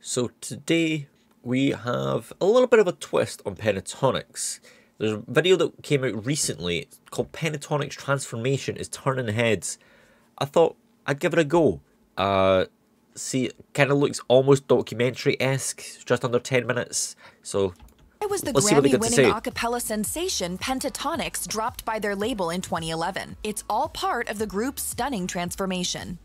So today we have a little bit of a twist on Pentatonix. There's a video that came out recently called Pentatonix Transformation is Turning Heads. I thought I'd give it a go. See, it kind of looks almost documentary-esque, just under 10 minutes. So It was the let's see what they got to Grammy-winning say. a cappella sensation Pentatonix dropped by their label in 2011. It's all part of the group's stunning transformation.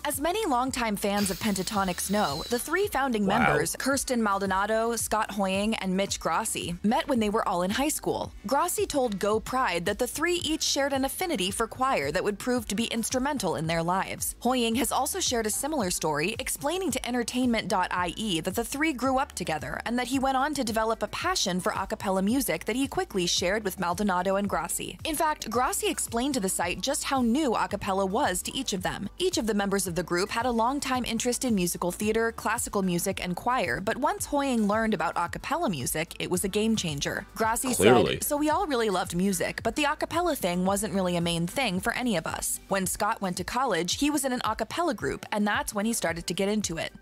As many longtime fans of Pentatonix know, the three founding members, Kirsten Maldonado, Scott Hoying, and Mitch Grossi, met when they were all in high school. Grossi told Go Pride that the three each shared an affinity for choir that would prove to be instrumental in their lives. Hoying has also shared a similar story, explaining to Entertainment.ie that the three grew up together and that he went on to develop a passion for a cappella music that he quickly shared with Maldonado and Grossi. In fact, Grossi explained to the site just how new a cappella was to each of them. Each of the members of the group had a long-time interest in musical theater, classical music, and choir, but once Hoying learned about a cappella music, it was a game changer. Grossi said, "So we all really loved music, but the a cappella thing wasn't really a main thing for any of us. When Scott went to college, he was in an a cappella group, and that's when he started to get into it."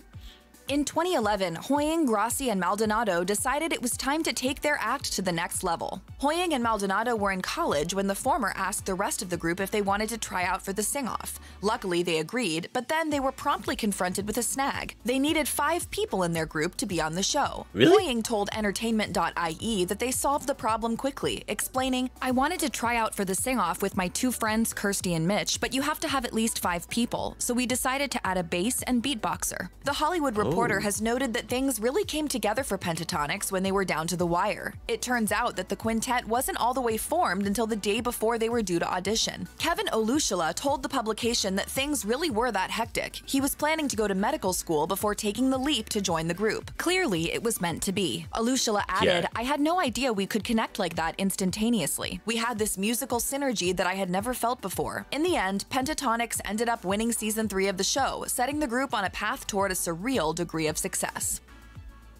In 2011, Hoying, Grossi, and Maldonado decided it was time to take their act to the next level. Hoying and Maldonado were in college when the former asked the rest of the group if they wanted to try out for the sing-off. Luckily, they agreed, but then they were promptly confronted with a snag. They needed 5 people in their group to be on the show. Really? Hoying told Entertainment.ie that they solved the problem quickly, explaining, "I wanted to try out for the sing-off with my 2 friends, Kirsty and Mitch, but you have to have at least 5 people, so we decided to add a bass and beatboxer." The Hollywood Reporter has noted that things really came together for Pentatonix when they were down to the wire. It turns out that the quintet wasn't all the way formed until the day before they were due to audition. Kevin Olushala told the publication that things really were that hectic. He was planning to go to medical school before taking the leap to join the group. Clearly, it was meant to be. Olushala added, "I had no idea we could connect like that instantaneously. We had this musical synergy that I had never felt before." In the end, Pentatonix ended up winning season 3 of the show, setting the group on a path toward a surreal degree of success.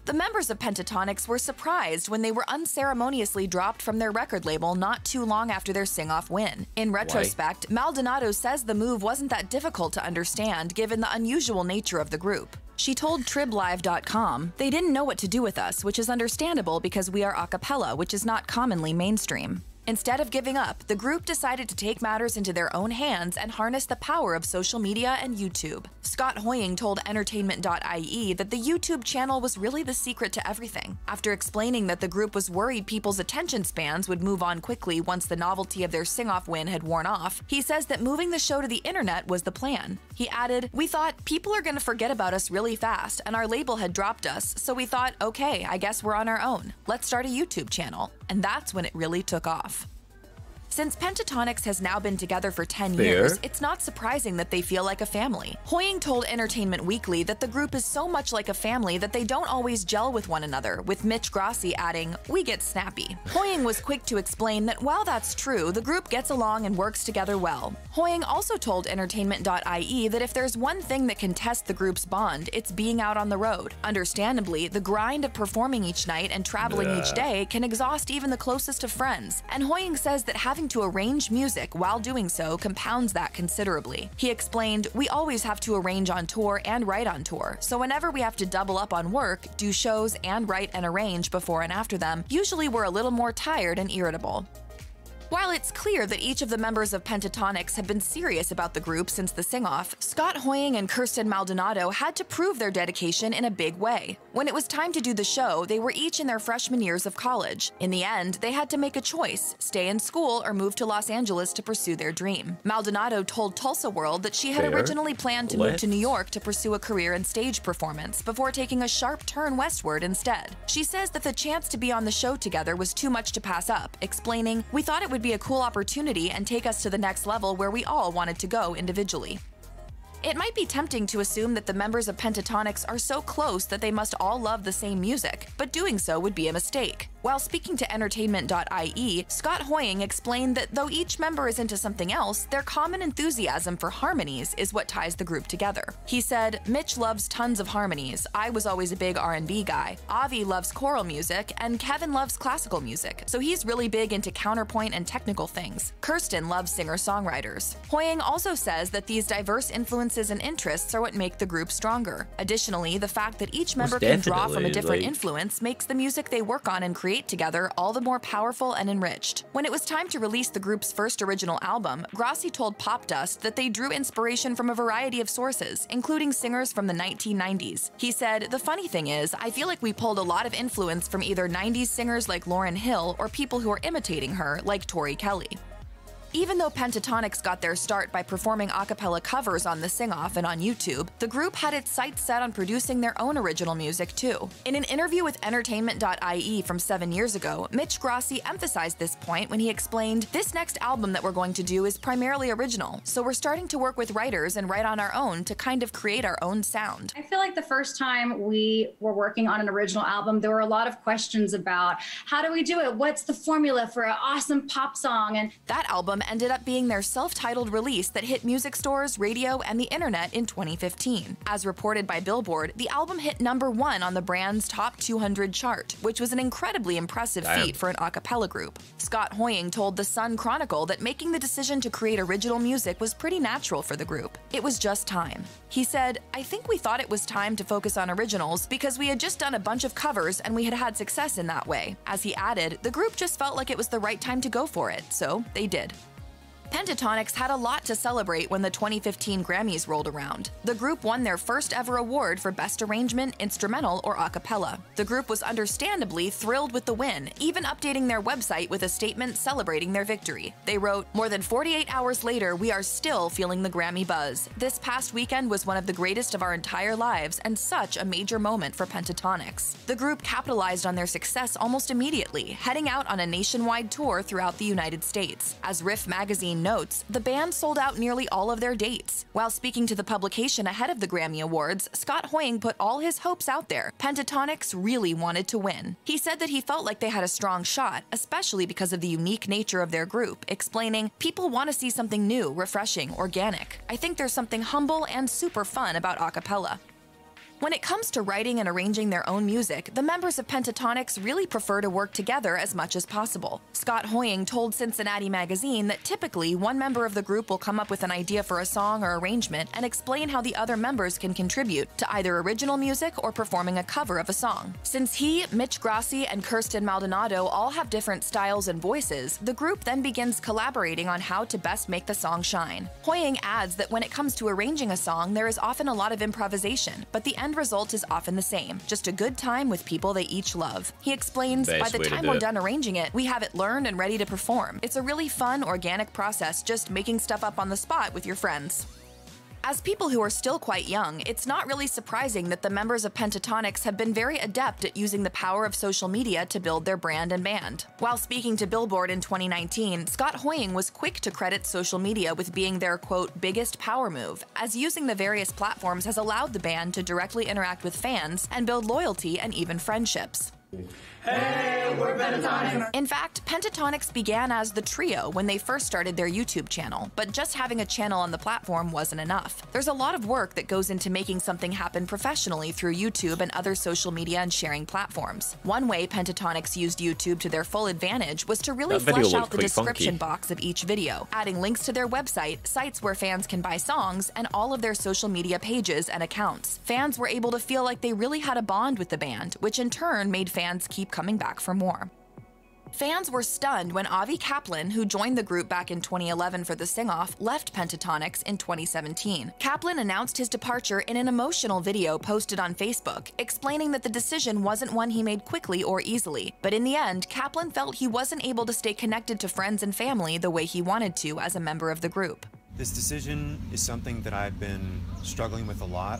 The members of Pentatonix were surprised when they were unceremoniously dropped from their record label not too long after their sing-off win. In retrospect, Maldonado says the move wasn't that difficult to understand given the unusual nature of the group. She told TribLive.com, "They didn't know what to do with us, which is understandable because we are a cappella, which is not commonly mainstream." Instead of giving up, the group decided to take matters into their own hands and harness the power of social media and YouTube. Scott Hoying told Entertainment.ie that the YouTube channel was really the secret to everything. After explaining that the group was worried people's attention spans would move on quickly once the novelty of their sing-off win had worn off, he says that moving the show to the internet was the plan. He added, "We thought people are going to forget about us really fast, and our label had dropped us, so we thought, okay, I guess we're on our own. Let's start a YouTube channel." And that's when it really took off. Since Pentatonix has now been together for 10 years, it's not surprising that they feel like a family. Hoying told Entertainment Weekly that the group is so much like a family that they don't always gel with one another, with Mitch Grossi adding, "We get snappy." Hoying was quick to explain that while that's true, the group gets along and works together well. Hoying also told Entertainment.ie that if there's one thing that can test the group's bond, it's being out on the road. Understandably, the grind of performing each night and traveling each day can exhaust even the closest of friends, and Hoying says that having to arrange music while doing so compounds that considerably. He explained, "We always have to arrange on tour and write on tour, so whenever we have to double up on work, do shows, and write and arrange before and after them, usually we're a little more tired and irritable." While it's clear that each of the members of Pentatonix have been serious about the group since the sing-off, Scott Hoying and Kirsten Maldonado had to prove their dedication in a big way. When it was time to do the show, they were each in their freshman years of college. In the end, they had to make a choice, stay in school or move to Los Angeles to pursue their dream. Maldonado told Tulsa World that she had originally planned to move to New York to pursue a career in stage performance before taking a sharp turn westward instead. She says that the chance to be on the show together was too much to pass up, explaining, "We thought it would be a cool opportunity and take us to the next level where we all wanted to go individually." It might be tempting to assume that the members of Pentatonix are so close that they must all love the same music, but doing so would be a mistake. While speaking to Entertainment.ie, Scott Hoying explained that though each member is into something else, their common enthusiasm for harmonies is what ties the group together. He said, "Mitch loves tons of harmonies. I was always a big R&B guy. Avi loves choral music, and Kevin loves classical music, so he's really big into counterpoint and technical things. Kirsten loves singer-songwriters." Hoying also says that these diverse influences and interests are what make the group stronger. Additionally, the fact that each member can draw from a different influence makes the music they work on and create together all the more powerful and enriched. When it was time to release the group's first original album, Grossi told Pop Dust that they drew inspiration from a variety of sources, including singers from the 1990s. He said, "The funny thing is, I feel like we pulled a lot of influence from either 90s singers like Lauryn Hill or people who are imitating her, like Tori Kelly." Even though Pentatonix got their start by performing a cappella covers on the Sing-Off and on YouTube, the group had its sights set on producing their own original music too. In an interview with Entertainment.ie from 7 years ago, Mitch Grossi emphasized this point when he explained, "This next album that we're going to do is primarily original, so we're starting to work with writers and write on our own to kind of create our own sound." I feel like the first time we were working on an original album, there were a lot of questions about how do we do it? What's the formula for an awesome pop song? And that album ended up being their self-titled release that hit music stores, radio, and the internet in 2015. As reported by Billboard, the album hit #1 on the brand's top 200 chart, which was an incredibly impressive feat for an a cappella group. Scott Hoying told the Sun Chronicle that making the decision to create original music was pretty natural for the group. It was just time. He said, "I think we thought it was time to focus on originals because we had just done a bunch of covers and we had had success in that way." As he added, the group just felt like it was the right time to go for it, so they did. Pentatonix had a lot to celebrate when the 2015 Grammys rolled around. The group won their first ever award for Best Arrangement, Instrumental, or A Cappella. The group was understandably thrilled with the win, even updating their website with a statement celebrating their victory. They wrote, "More than 48 hours later, we are still feeling the Grammy buzz. This past weekend was one of the greatest of our entire lives and such a major moment for Pentatonix." The group capitalized on their success almost immediately, heading out on a nationwide tour throughout the United States. As Riff magazine notes, the band sold out nearly all of their dates. While speaking to the publication ahead of the Grammy Awards, Scott Hoying put all his hopes out there. Pentatonix really wanted to win. He said that he felt like they had a strong shot, especially because of the unique nature of their group, explaining, "People want to see something new, refreshing, organic. I think there's something humble and super fun about a cappella." When it comes to writing and arranging their own music, the members of Pentatonix really prefer to work together as much as possible. Scott Hoying told Cincinnati Magazine that typically one member of the group will come up with an idea for a song or arrangement and explain how the other members can contribute to either original music or performing a cover of a song. Since he, Mitch Grossi, and Kirsten Maldonado all have different styles and voices, the group then begins collaborating on how to best make the song shine. Hoying adds that when it comes to arranging a song, there is often a lot of improvisation, but the end result is often the same, just a good time with people they each love. He explains, "By the time we're done arranging it, we have it learned and ready to perform. It's a really fun, organic process, just making stuff up on the spot with your friends." As people who are still quite young, it's not really surprising that the members of Pentatonix have been very adept at using the power of social media to build their brand and band. While speaking to Billboard in 2019, Scott Hoying was quick to credit social media with being their, quote, "biggest power move," as using the various platforms has allowed the band to directly interact with fans and build loyalty and even friendships. Hey, we're Pentatonix! In fact, Pentatonix began as the trio when they first started their YouTube channel, but just having a channel on the platform wasn't enough. There's a lot of work that goes into making something happen professionally through YouTube and other social media and sharing platforms. One way Pentatonix used YouTube to their full advantage was to really flesh out the description box of each video, adding links to their website, sites where fans can buy songs, and all of their social media pages and accounts. Fans were able to feel like they really had a bond with the band, which in turn made fans keep coming back for more. Fans were stunned when Avi Kaplan, who joined the group back in 2011 for the Sing-Off, left Pentatonix in 2017. Kaplan announced his departure in an emotional video posted on Facebook, explaining that the decision wasn't one he made quickly or easily. But in the end, Kaplan felt he wasn't able to stay connected to friends and family the way he wanted to as a member of the group. This decision is something that I've been struggling with a lot.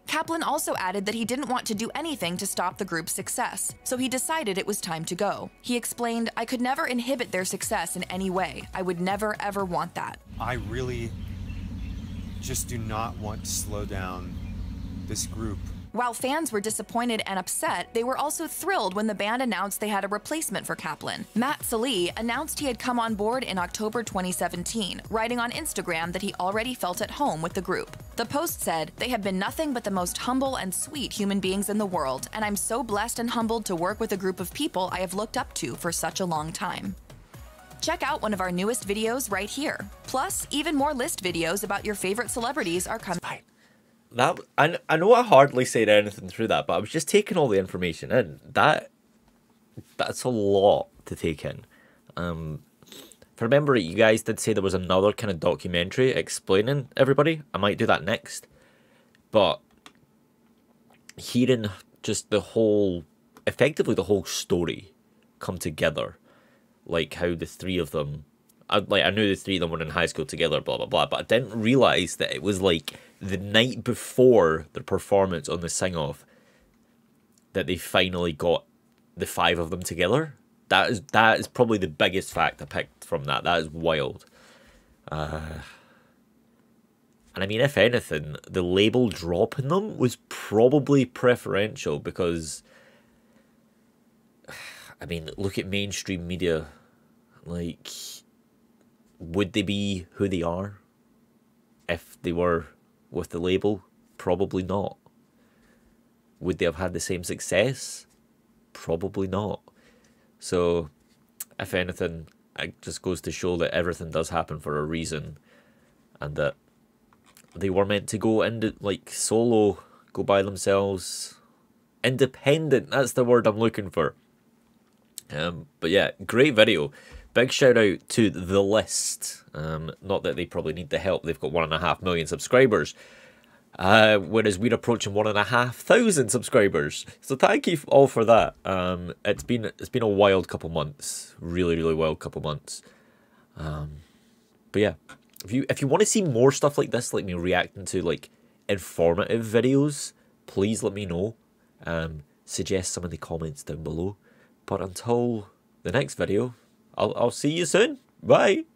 Kaplan also added that he didn't want to do anything to stop the group's success, so he decided it was time to go. He explained, "I could never inhibit their success in any way. I would never ever want that. I really just do not want to slow down this group While fans were disappointed and upset, they were also thrilled when the band announced they had a replacement for Kaplan. Matt Sallee announced he had come on board in October 2017, writing on Instagram that he already felt at home with the group. The post said, "They have been nothing but the most humble and sweet human beings in the world, and I'm so blessed and humbled to work with a group of people I have looked up to for such a long time." Check out one of our newest videos right here. Plus, even more list videos about your favorite celebrities are coming. That I know I hardly said anything through that, but I was just taking all the information in. That's a lot to take in. If I remember it, you guys did say there was another kind of documentary explaining everybody. I might do that next. But hearing just effectively the whole story come together, like how the three of them, I knew the three of them were in high school together, blah, blah, blah, but I didn't realise that it was like the night before the performance on the sing-off that they finally got the five of them together. That is probably the biggest fact I picked from that. That is wild. And I mean, if anything, the label dropping them was probably preferential because, I mean, look at mainstream media. Like, would they be who they are if they were with the label? Probably not. Would they have had the same success? Probably not. So, if anything, it just goes to show that everything does happen for a reason, and that they were meant to go into, like, solo, go by themselves. Independent, that's the word I'm looking for. But yeah, great video. Big shout out to The List. Not that they probably need the help. They've got 1.5 million subscribers. Whereas we're approaching 1,500 subscribers. So thank you all for that. It's been a wild couple months. Really, really wild couple months. But yeah, if you want to see more stuff like this, like me reacting to like informative videos, please let me know. Suggest some in the comments down below. But until the next video, I'll see you soon. Bye.